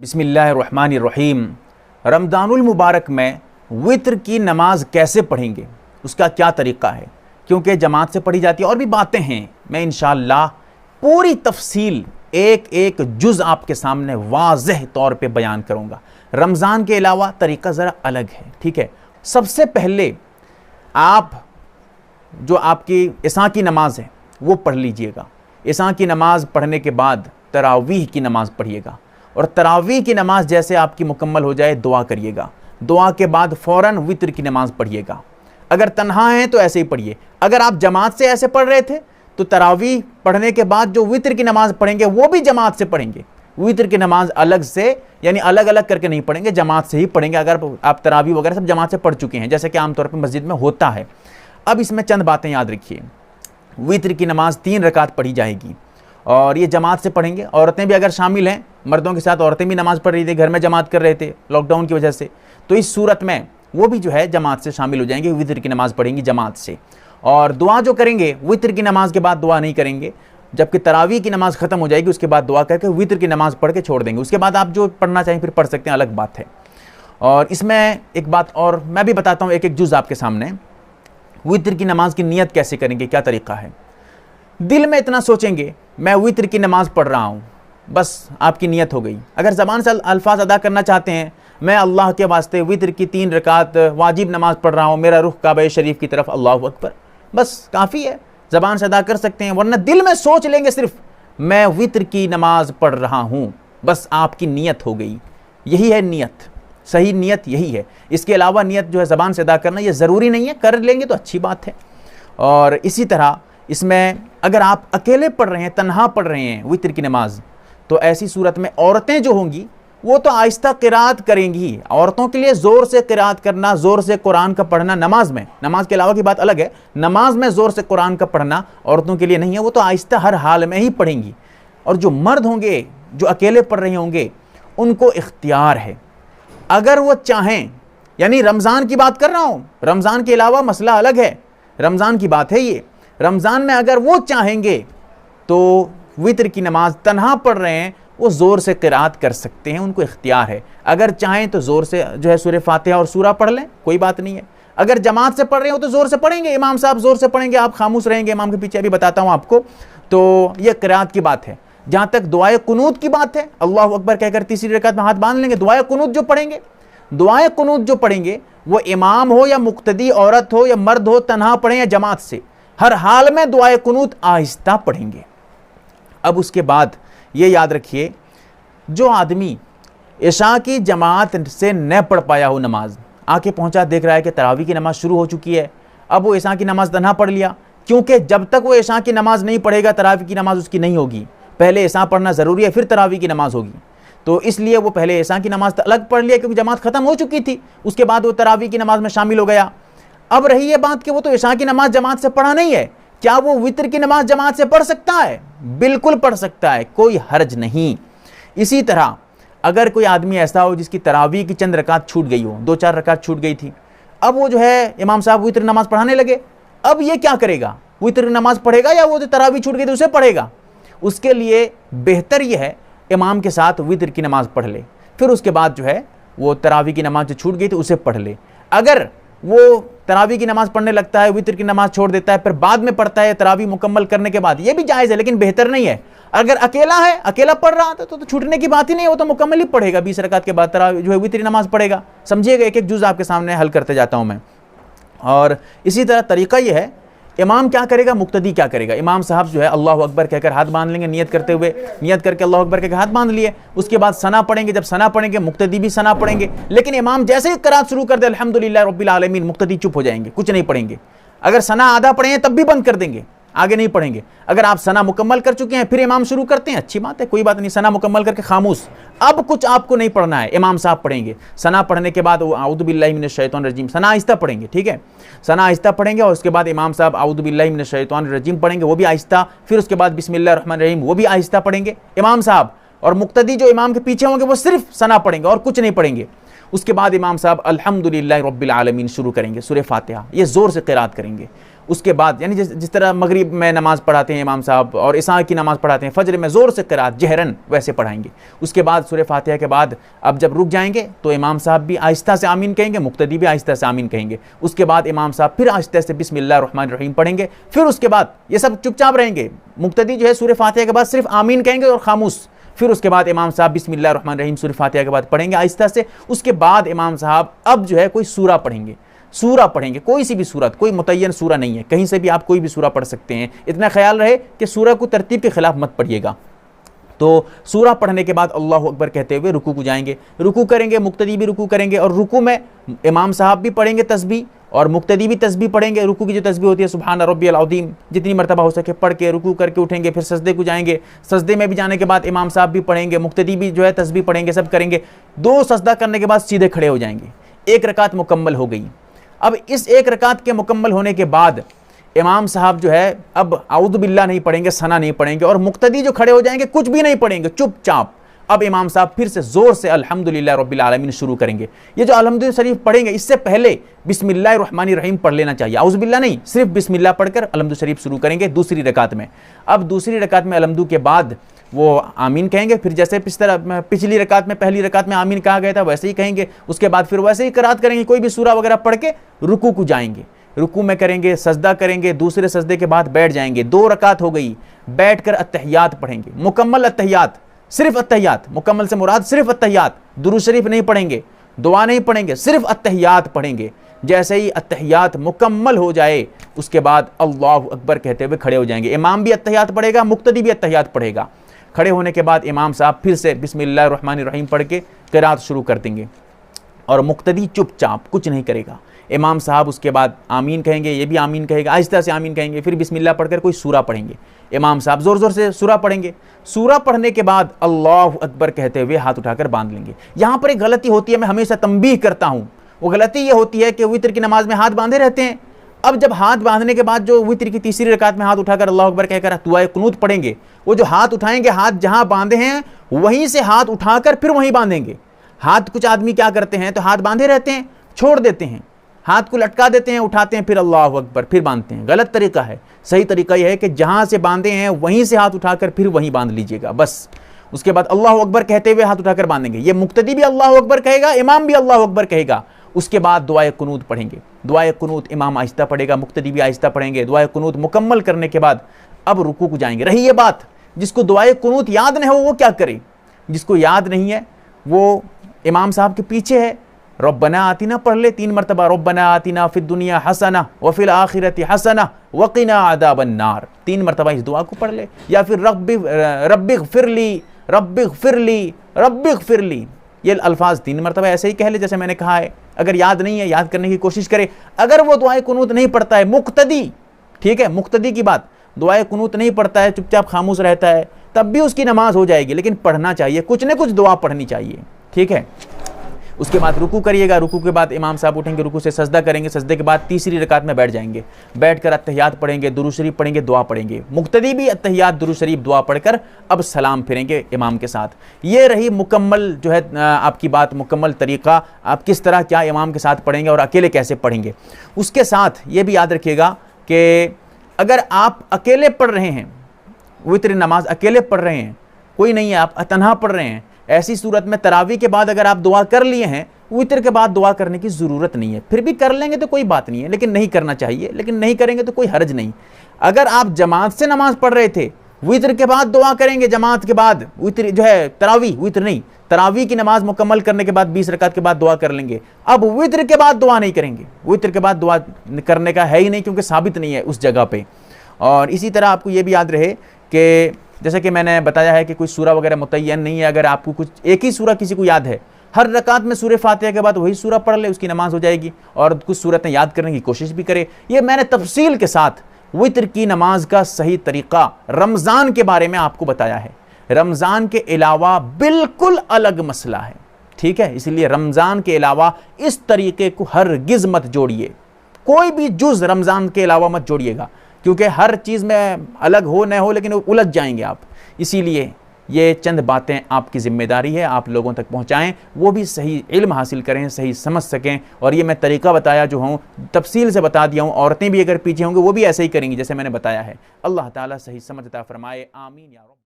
बिस्मिल्लाहिर्रहमानिर्रहीम। रमज़ानुल मुबारक में वित्र की नमाज कैसे पढ़ेंगे, उसका क्या तरीक़ा है, क्योंकि जमात से पढ़ी जाती है और भी बातें हैं। मैं इंशाअल्लाह पूरी तफसील एक एक जुज़ आपके सामने वाज़ेह तौर पे बयान करूँगा। रमज़ान के अलावा तरीक़ा ज़रा अलग है, ठीक है। सबसे पहले आप जो आपकी इशा की नमाज है वो पढ़ लीजिएगा। इशा की नमाज पढ़ने के बाद तरावीह की नमाज़ पढ़िएगा और तरावीह की नमाज जैसे आपकी मुकम्मल हो जाए दुआ करिएगा। दुआ के बाद फ़ौरन वित्र की नमाज पढ़िएगा। अगर तन्हा हैं तो ऐसे ही पढ़िए। अगर आप जमात से ऐसे पढ़ रहे थे तो तरावीह पढ़ने के बाद जो वित्र की नमाज पढ़ेंगे वो भी जमात से पढ़ेंगे। वित्र की नमाज अलग से यानी अलग अलग करके नहीं पढ़ेंगे, जमात से ही पढ़ेंगे। अगर आप तरावीह वगैरह सब जमात से पढ़ चुके हैं, जैसे कि आमतौर पर मस्जिद में होता है। अब इसमें चंद बातें याद रखिए। वित्र की नमाज 3 रकात पढ़ी जाएगी और ये जमात से पढ़ेंगे। औरतें भी अगर शामिल हैं, मर्दों के साथ औरतें भी नमाज़ पढ़ रही थी, घर में जमात कर रहे थे लॉकडाउन की वजह से, तो इस सूरत में वो भी जो है जमात से शामिल हो जाएंगे, वित्र की नमाज़ पढ़ेंगी जमात से। और दुआ जो करेंगे वित्र की नमाज के बाद दुआ नहीं करेंगे, जबकि तरावीह की नमाज़ ख़त्म हो जाएगी उसके बाद दुआ करके वित्र की नमाज़ पढ़ के छोड़ देंगे। उसके बाद आप जो पढ़ना चाहें फिर पढ़ सकते हैं, अलग बात है। और इसमें एक बात और मैं भी बताता हूँ, एक एक जुज़ आपके सामने। वित्र की नमाज की नियत कैसे करेंगे, क्या तरीक़ा है। दिल में इतना सोचेंगे मैं वित्र की नमाज़ पढ़ रहा हूँ, बस आपकी नियत हो गई। अगर ज़बान से अल्फाज अदा करना चाहते हैं, मैं अल्लाह के वास्ते वित्र की 3 रकात वाजिब नमाज़ पढ़ रहा हूँ, मेरा रुख काबा शरीफ की तरफ, अल्लाहु अकबर, बस काफ़ी है। ज़बान से अदा कर सकते हैं। वरना दिल में सोच लेंगे सिर्फ मैं वित्र की नमाज़ पढ़ रहा हूँ, बस आपकी नियत हो गई। यही है नियत, सही नियत यही है। इसके अलावा नियत जो है ज़बान से अदा करना ये ज़रूरी नहीं है, कर लेंगे तो अच्छी बात है। और इसी तरह इसमें अगर आप अकेले पढ़ रहे हैं, तन्हा पढ़ रहे हैं वित्र की नमाज, तो ऐसी सूरत में औरतें जो होंगी वो तो आहिस्ता क़िराअत करेंगी। औरतों के लिए ज़ोर से क़िराअत करना, ज़ोर से कुरान का पढ़ना नमाज में, नमाज के अलावा की बात अलग है, नमाज में ज़ोर से कुरान का पढ़ना औरतों के लिए नहीं है, वो तो आहिस्ता हर हाल में ही पढ़ेंगी। और जो मर्द होंगे जो अकेले पढ़ रहे होंगे उनको इख्तियार है, अगर वो चाहें, यानी रमज़ान की बात कर रहा हूँ, रमज़ान के अलावा मसला अलग है, रमज़ान की बात है ये। रमज़ान में अगर वो चाहेंगे तो वित्र की नमाज तन्हा पढ़ रहे हैं वो ज़ोर से क़िराअत कर सकते हैं, उनको इख्तियार है। अगर चाहें तो ज़ोर से जो है सूरह फातिहा और सूरा पढ़ लें, कोई बात नहीं है। अगर जमात से पढ़ रहे हो तो ज़ोर से पढ़ेंगे, इमाम साहब ज़ोर से पढ़ेंगे, आप खामोश रहेंगे इमाम के पीछे, अभी बताता हूँ आपको। तो ये क़िराअत की बात है। जहाँ तक दुआए कुनूत की बात है, अल्लाहु अकबर कहकर तीसरी रकात में हाथ बांध लेंगे। दुआए कुनूत जो पढ़ेंगे, दुआए कुनूत जो पढ़ेंगे वो इमाम हो या मुक्तदी औरत हो या मर्द हो, तन्हा पढ़ें या जमात से, हर हाल में दुआए कुनूत आहिस्ता पढ़ेंगे। अब उसके बाद ये याद रखिए, जो आदमी इशा की जमात से न पढ़ पाया हो नमाज, आके पहुंचा देख रहा है कि तरावी की नमाज शुरू हो चुकी है, अब वो इशा की नमाज तन्हा पढ़ लिया, क्योंकि जब तक वो इशा की नमाज नहीं पढ़ेगा तरावी की नमाज उसकी नहीं होगी। पहले इशा पढ़ना ज़रूरी है, फिर तरावी की नमाज होगी। तो इसलिए वो पहले इशा की नमाज अलग पढ़ लिया, क्योंकि जमात ख़त्म हो चुकी थी, उसके बाद वो तरावी की नमाज में शामिल हो गया। अब रही ये बात कि वो तो इशा की नमाज जमात से पढ़ा नहीं है, क्या वो वित्र की नमाज जमात से पढ़ सकता है? बिल्कुल पढ़ सकता है, कोई हर्ज नहीं। इसी तरह अगर कोई आदमी ऐसा हो जिसकी तरावी की चंद रकात छूट गई हो, 2-4 रकात छूट गई थी, अब वो जो है इमाम साहब वित्र नमाज पढ़ाने लगे, अब ये क्या करेगा? वित्र नमाज पढ़ेगा या वो जो तरावी छूट गई थी उसे पढ़ेगा? उसके लिए बेहतर ये है इमाम के साथ वित्र की नमाज पढ़ ले, फिर उसके बाद जो है वो तरावी की नमाज जो छूट गई थी उसे पढ़ ले। अगर वो तरावी की नमाज पढ़ने लगता है, वित्र की नमाज छोड़ देता है, फिर बाद में पढ़ता है तरावी मुकम्मल करने के बाद, ये भी जायज़ है, लेकिन बेहतर नहीं है। अगर अकेला है, अकेला पढ़ रहा था तो छूटने की बात ही नहीं है, वो तो मुकम्मल ही पढ़ेगा, 20 रकात के बाद तरावी जो है वित्री नमाज पढ़ेगा। समझिएगा, एक एक जुज़ आपके सामने हल करते जाता हूँ मैं। और इसी तरह तरीक़ा ये है, इमाम क्या करेगा, मुक्तदी क्या करेगा। इमाम साहब जो है अल्लाहु अकबर कहकर हाथ बांध लेंगे, नियत करते हुए, नियत करके अल्लाहु अकबर कहकर हाथ बांध लिए। उसके बाद सना पढ़ेंगे, जब सना पढ़ेंगे मुक्तदी भी सना पढ़ेंगे, लेकिन इमाम जैसे ही क़िराअत शुरू कर दे अल्हम्दुलिल्लाह रब्बिल आलमीन, मुक्तदी चुप हो जाएंगे, कुछ नहीं पढ़ेंगे। अगर सना आधा पढ़े हैं तब भी बंद कर देंगे, आगे नहीं पढ़ेंगे। अगर आप सना मुकम्मल कर चुके हैं फिर इमाम शुरू करते हैं, अच्छी बात है, कोई बात नहीं। सना मुकम्मल करके खामोश, अब कुछ आपको नहीं पढ़ना है, इमाम साहब पढ़ेंगे। सना पढ़ने के बाद आऊज़ु बिल्लाहि मिनश शैतानिर रजीम, सना आहिस्ता पढ़ेंगे, ठीक है, सना आहिस्ता पढ़ेंगे। और उसके बाद इमाम साहब आऊज़ु बिल्लाहि मिनश शैतानिर रजीम पढ़ेंगे, वो भी आहिस्ता। फिर उसके बाद बिस्मिल्लाहिर रहमानिर रहीम, वो भी आहिस्ता पढ़ेंगे इमाम साहब। और मुक्तदी जो इमाम के पीछे होंगे वो सिर्फ सना पढ़ेंगे और कुछ नहीं पढ़ेंगे। उसके बाद इमाम साहब अल्हम्दुलिल्लाहि रब्बिल आलमीन शुरू करेंगे, सूरह फातिहा, ये ज़ोर से क़िराअत करेंगे। उसके बाद यानी जिस तरह मगरिब में नमाज पढ़ाते हैं इमाम साहब और इशा की नमाज पढ़ाते हैं, फजर में ज़ोर से क़िराअत जहरन वैसे पढ़ाएंगे। उसके बाद सूरह फातिहा के बाद अब जब रुक जाएंगे तो इमाम साहब भी आहिस्ता से आमीन कहेंगे, मुक्तदी भी आहिस्ता से आमीन कहेंगे। उसके बाद इमाम साहब फिर आहिस्ता से बिस्मिल्लाह रहमान रहीम पढ़ेंगे। फिर उसके बाद ये सब चुपचाप रहेंगे, मुक्तदी जो है सूरह फातिहा के बाद सिर्फ आमीन कहेंगे और खामोश। फिर उसके बाद इमाम साहब बिस्मिल्लाह रहमान रहीम सूरह फातिहा के बाद पढ़ेंगे आहिस्ता से। उसके बाद इमाम साहब अब जो है कोई सूरा पढ़ेंगे, सूरा पढ़ेंगे, कोई सी भी सूरत, कोई मुतय्यन सूरा नहीं है, कहीं से भी आप कोई भी सूरा पढ़ सकते हैं। इतना ख्याल रहे कि सूरा को तरतीब के खिलाफ मत पढ़िएगा। तो सूरा पढ़ने के बाद अल्लाहु अकबर कहते हुए रुकू को जाएंगे, रुकू करेंगे, मुक्तदी भी रुकू करेंगे और रुकू में इमाम साहब भी पढ़ेंगे तस्बीह और मुक्तदी भी तस्बीह पढ़ेंगे। रुकू की जो तस्बीह होती है सुब्हान रब्बियल अज़ीम जितनी मरतबा हो सके पढ़ के रुकू करके उठेंगे। फिर सजदे को जाएंगे, सजदे में भी जाने के बाद इमाम साहब भी पढ़ेंगे, मुक्तदी भी जो है तस्बीह पढ़ेंगे, सब करेंगे। 2 सजदा करने के बाद सीधे खड़े हो जाएंगे। 1 रकात मुकम्मल हो गई। अब इस 1 रकात के मुकम्मल होने के बाद इमाम साहब जो है अब आऊज़ु बिल्लाह नहीं पढ़ेंगे, सना नहीं पढ़ेंगे और मुक्तदी जो खड़े हो जाएंगे कुछ भी नहीं पढ़ेंगे, चुपचाप। अब इमाम साहब फिर से ज़ोर से अल्हम्दुलिल्लाह रब्बिल आलमीन शुरू करेंगे। ये जो अल्हम्दुलिल्लाह शरीफ पढ़ेंगे इससे पहले बिस्मिल्लाहिर रहमानिर रहीम पढ़ लेना चाहिए, आऊज़ु बिल्लाह नहीं, सिर्फ बिस्मिल्लाह पढ़कर अल्हम्दुलिल्लाह शरीफ शुरू करेंगे दूसरी रकात में। अब दूसरी रकात में अल्हम्दुलिल्लाह के बाद वो आमीन कहेंगे। फिर जैसे पिछली रकात में पहली रकात में आमीन कहा गया था वैसे ही कहेंगे। उसके बाद फिर वैसे ही क़िराअत करेंगे, कोई भी सूरा वगैरह पढ़ के रुकू को जाएंगे, रुकू में करेंगे, सजदा करेंगे, दूसरे सजदे के बाद बैठ जाएंगे। 2 रकात हो गई, बैठकर अत्तहियात पढ़ेंगे, मुकम्मल अत्तहियात, सिर्फ अत्तहियात, मुकम्मल से मुराद सिर्फ अत्तहियात, दुरूद शरीफ नहीं पढ़ेंगे, दुआ नहीं पढ़ेंगे, सिर्फ अत्तहियात पढ़ेंगे। जैसे ही अत्तहियात मुकम्मल हो जाए उसके बाद अल्लाहु अकबर कहते हुए खड़े हो जाएंगे। इमाम भी अत्तहियात पढ़ेगा, मुक्तदी भी अत्तहियात पढ़ेगा। खड़े होने के बाद इमाम साहब फिर से बिस्मिल्लाहिर रहमानिर रहीम पढ़ के क़िराअत शुरू कर देंगे और मुक्तदी चुपचाप कुछ नहीं करेगा। इमाम साहब उसके बाद आमीन कहेंगे, ये भी आमीन कहेगा, आहिस्ता से आमीन कहेंगे। फिर बिस्मिल्लाह पढ़कर कोई सूरा पढ़ेंगे। इमाम साहब ज़ोर ज़ोर से सूरा पढ़ेंगे। सूरा पढ़ने के बाद अल्लाहु अकबर कहते हुए हाथ उठाकर बांध लेंगे। यहाँ पर एक गलती होती है, मैं हमेशा तंबीह करता हूँ। वो गलती ये होती है कि वितर की नमाज में हाथ बांधे रहते हैं। अब जब हाथ बांधने के बाद जो वितर की तीसरी रकात में हाथ उठाकर अल्लाहु अकबर कहकर दुआ कुनूत पढ़ेंगे, वो जो हाथ उठाएंगे, हाथ जहाँ बांधे हैं वहीं से हाथ उठाकर फिर वहीं बांधेंगे। हाथ कुछ आदमी क्या करते हैं तो हाथ बांधे रहते हैं, छोड़ देते हैं, हाथ को लटका देते हैं, उठाते हैं, फिर अल्लाहु अकबर फिर बांधते हैं। गलत तरीका है। सही तरीका यह है कि जहाँ से बांधे हैं वहीं से हाथ उठाकर फिर वहीं बांध लीजिएगा बस। उसके बाद अल्लाहु अकबर कहते हुए हाथ उठाकर बांधेंगे। ये मुक्तदी भी अल्लाहु अकबर कहेगा, इमाम भी अल्लाहु अकबर कहेगा। उसके बाद दुआए कुनूत पढ़ेंगे। दुआए कुनूत इमाम आहिस्ता पढ़ेगा, मुक्तदी भी आहिस्ता पढ़ेंगे। दुआए कुनूत मुकम्मल करने के बाद अब रुकू को जाएंगे। रही ये बात, जिसको दुआए कुनूत याद नहीं हो वो क्या करे, जिसको याद नहीं है वो इमाम साहब के पीछे है, रब्बना आतिना पढ़ ले 3 मरतबा, रब्बना आतिना फिद दुनिया हसना व फिल आखिरति हसना वक़िना अज़ाबन नार, 3 मरतबा इस दुआ को पढ़ ले। या फिर रब्बिग़फिरली रब्बिग़फिरली रब्बिग़फिरली, ये अल्फाज 3 मरतबा ऐसे ही कह ले जैसे मैंने कहा है। अगर याद नहीं है याद करने की कोशिश करे। अगर वो दुआए कुनूत नहीं पढ़ता है मुक्तदी, ठीक है, मुक्तदी की बात, दुआए कुनूत नहीं पढ़ता है, चुपचाप खामोश रहता है, तब भी उसकी नमाज हो जाएगी। लेकिन पढ़ना चाहिए, कुछ न कुछ दुआ पढ़नी चाहिए, ठीक है। उसके बाद रुकू करिएगा। रुकू के बाद इमाम साहब उठेंगे, रुकू से सजदा करेंगे, सजदे के बाद तीसरी रकात में बैठ जाएंगे। बैठकर अत्तहियात पढ़ेंगे, दुरूद शरीफ पढ़ेंगे, दुआ पढ़ेंगे। मुक्तदी भी अत्तहियात दुरूद शरीफ दुआ पढ़कर अब सलाम फिरेंगे इमाम के साथ। ये रही मुकम्मल जो है आपकी बात, मुकम्मल तरीक़ा आप किस तरह क्या इमाम के साथ पढ़ेंगे और अकेले कैसे पढ़ेंगे। उसके साथ ये भी याद रखिएगा कि अगर आप अकेले पढ़ रहे हैं, वितर नमाज अकेले पढ़ रहे हैं, कोई नहीं है, आप तन्हा पढ़ रहे हैं, ऐसी सूरत में तरावी के बाद अगर आप दुआ कर लिए हैं, वितर के बाद दुआ करने की ज़रूरत नहीं है। फिर भी कर लेंगे तो कोई बात नहीं है, लेकिन नहीं करना चाहिए। लेकिन नहीं करेंगे तो कोई हर्ज नहीं। अगर आप जमात से नमाज पढ़ रहे थे, वितर के बाद दुआ करेंगे, जमात के बाद वितर जो है तरावी, वितर नहीं, तरावी की नमाज मुकम्मल करने के बाद 20 रकात के बाद दुआ कर लेंगे। अब वितर के बाद दुआ नहीं करेंगे, वितर के बाद दुआ करने का है ही नहीं, क्योंकि साबित नहीं है उस जगह पे। और इसी तरह आपको ये भी याद रहे कि जैसे कि मैंने बताया है कि कोई सूरा वगैरह मुतय्यन नहीं है। अगर आपको कुछ एक ही सूरा किसी को याद है, हर रकात में सूरह फातिहा के बाद वही सूरा पढ़ ले, उसकी नमाज हो जाएगी। और कुछ सूरतें याद करने की कोशिश भी करे। ये मैंने तफसील के साथ वितर की नमाज का सही तरीक़ा रमज़ान के बारे में आपको बताया है। रमज़ान के अलावा बिल्कुल अलग मसला है, ठीक है। इसलिए रमज़ान के अलावा इस तरीक़े को हरगिज़ मत जोड़िए, कोई भी जुज़ रमज़ान के अलावा मत जोड़िएगा, क्योंकि हर चीज़ में अलग हो न हो लेकिन उलझ जाएंगे आप। इसीलिए ये चंद बातें आपकी ज़िम्मेदारी है, आप लोगों तक पहुँचाएँ, वो भी सही इल्म हासिल करें, सही समझ सकें। और ये मैं तरीका बताया जो हूँ तफसील से बता दिया हूँ, औरतें भी अगर पीछे होंगी वो भी ऐसे ही करेंगी जैसे मैंने बताया है। अल्लाह ताला सही समझ अता फरमाए, आमीन या रब।